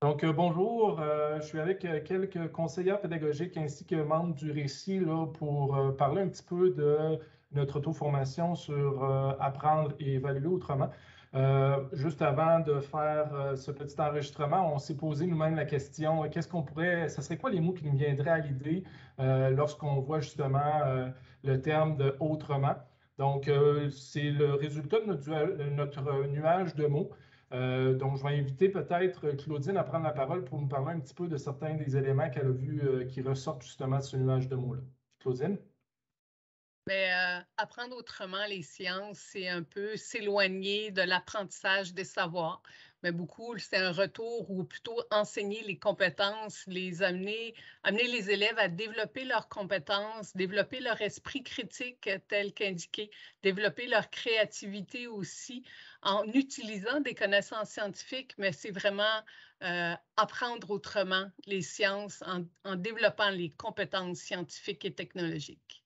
Donc, bonjour, je suis avec quelques conseillers pédagogiques ainsi que membres du Récit là, pour parler un petit peu de notre auto-formation sur apprendre et évaluer autrement. Juste avant de faire ce petit enregistrement, on s'est posé nous-mêmes la question, ça serait quoi les mots qui nous viendraient à l'idée lorsqu'on voit justement le terme de autrement? Donc, c'est le résultat de notre nuage de mots. Donc, je vais inviter peut-être Claudine à prendre la parole pour nous parler un petit peu de certains des éléments qu'elle a vus qui ressortent justement de ce nuage de mots-là. Claudine? Apprendre autrement les sciences, c'est un peu s'éloigner de l'apprentissage des savoirs. Mais beaucoup, c'est un retour ou plutôt enseigner les compétences, amener les élèves à développer leurs compétences, développer leur esprit critique tel qu'indiqué, développer leur créativité aussi en utilisant des connaissances scientifiques, mais c'est vraiment apprendre autrement les sciences en développant les compétences scientifiques et technologiques.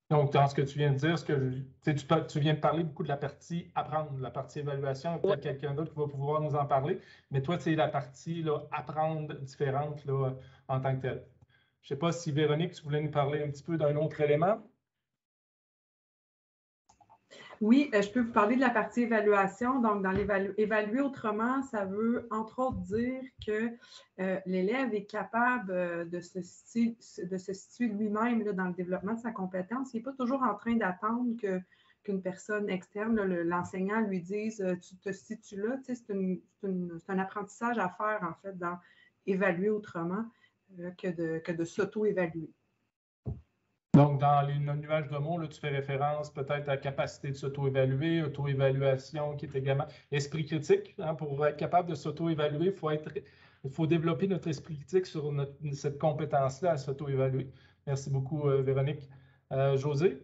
Donc, dans ce que tu viens de dire, tu viens de parler beaucoup de la partie apprendre, la partie évaluation, et peut-être quelqu'un d'autre qui va pouvoir nous en parler, mais toi, c'est la partie là, apprendre différente là, en tant que telle. Je ne sais pas si Véronique, tu voulais nous parler un petit peu d'un autre élément. Oui, je peux vous parler de la partie évaluation. Donc, dans évaluer autrement, ça veut entre autres dire que l'élève est capable de se situer lui-même dans le développement de sa compétence. Il n'est pas toujours en train d'attendre qu'une personne externe, l'enseignant, lui dise « tu te situes là ». C'est un apprentissage à faire, en fait, dans évaluer autrement que de s'auto-évaluer. Donc, dans les nuages de mots, là, tu fais référence peut-être à la capacité de s'auto-évaluer, auto-évaluation, qui est également esprit critique. Hein, pour être capable de s'auto-évaluer, il faut développer notre esprit critique sur cette compétence-là à s'auto-évaluer. Merci beaucoup, Véronique. Josée?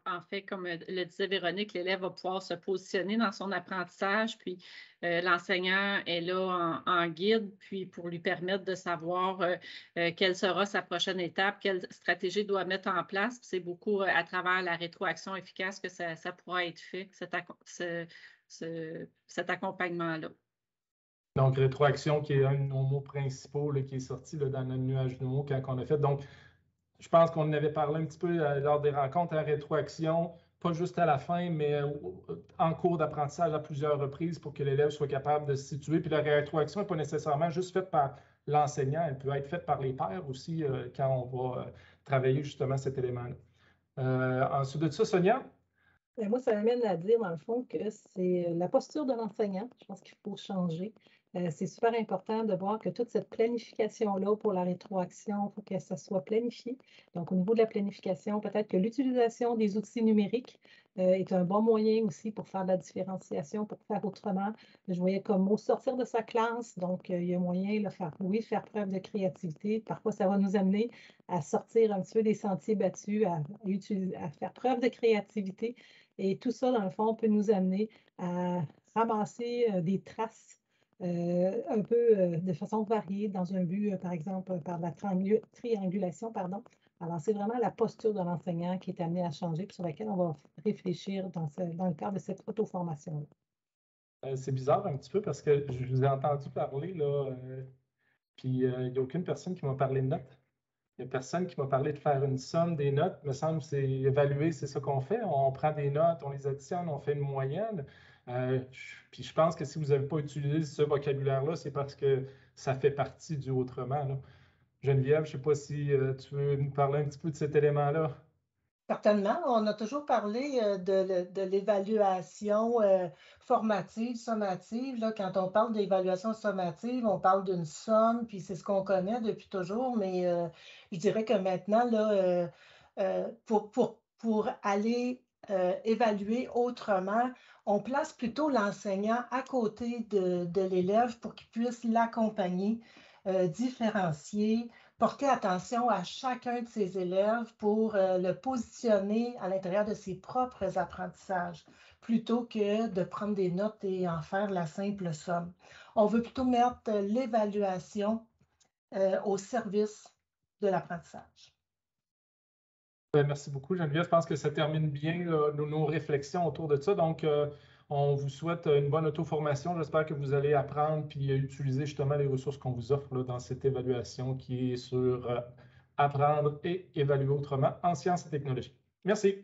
En fait, comme le disait Véronique, l'élève va pouvoir se positionner dans son apprentissage, puis l'enseignant est là en guide, puis pour lui permettre de savoir quelle sera sa prochaine étape, quelle stratégie doit mettre en place. C'est beaucoup à travers la rétroaction efficace que ça pourra être fait, cet accompagnement-là. Donc, rétroaction, qui est un de nos mots principaux là, qui est sorti là, dans notre nuage de mots quand on a fait. Donc, je pense qu'on en avait parlé un petit peu lors des rencontres en rétroaction, pas juste à la fin, mais en cours d'apprentissage à plusieurs reprises pour que l'élève soit capable de se situer. Puis la rétroaction n'est pas nécessairement juste faite par l'enseignant, elle peut être faite par les pairs aussi quand on va travailler justement cet élément-là. Ensuite de ça, Sonia? Moi, ça m'amène à dire, dans le fond, que c'est la posture de l'enseignant. Je pense qu'il faut changer. C'est super important de voir que toute cette planification-là pour la rétroaction, il faut que ça soit planifié. Donc, au niveau de la planification, peut-être que l'utilisation des outils numériques est un bon moyen aussi pour faire de la différenciation, pour faire autrement. Je voyais comme mot sortir de sa classe. Donc, il y a moyen de faire preuve de créativité. Parfois, ça va nous amener à sortir un petit peu des sentiers battus, à faire preuve de créativité. Et tout ça, dans le fond, peut nous amener à ramasser des traces un peu de façon variée dans un but, par exemple, par la triangulation, pardon. Alors, c'est vraiment la posture de l'enseignant qui est amenée à changer, puis sur laquelle on va réfléchir dans le cadre de cette auto-formation-là. C'est bizarre un petit peu parce que je vous ai entendu parler, là, puis il n'y a aucune personne qui m'a parlé de notes. Il n'y a personne qui m'a parlé de faire une somme des notes. Il me semble que c'est évaluer, c'est ça qu'on fait. On prend des notes, on les additionne, on fait une moyenne. Puis je pense que si vous n'avez pas utilisé ce vocabulaire-là, c'est parce que ça fait partie du autrement. Là. Geneviève, je ne sais pas si tu veux nous parler un petit peu de cet élément-là. Certainement. On a toujours parlé de l'évaluation formative, sommative. Là, quand on parle d'évaluation sommative, on parle d'une somme, puis c'est ce qu'on connaît depuis toujours, mais je dirais que maintenant, là, pour aller évaluer autrement, on place plutôt l'enseignant à côté de l'élève pour qu'il puisse l'accompagner, différencier, porter attention à chacun de ses élèves pour le positionner à l'intérieur de ses propres apprentissages, plutôt que de prendre des notes et en faire la simple somme. On veut plutôt mettre l'évaluation au service de l'apprentissage. Merci beaucoup, Geneviève. Je pense que ça termine bien nos réflexions autour de ça. Donc, On vous souhaite une bonne auto-formation. J'espère que vous allez apprendre puis utiliser justement les ressources qu'on vous offre là, dans cette évaluation qui est sur apprendre et évaluer autrement en sciences et technologies. Merci.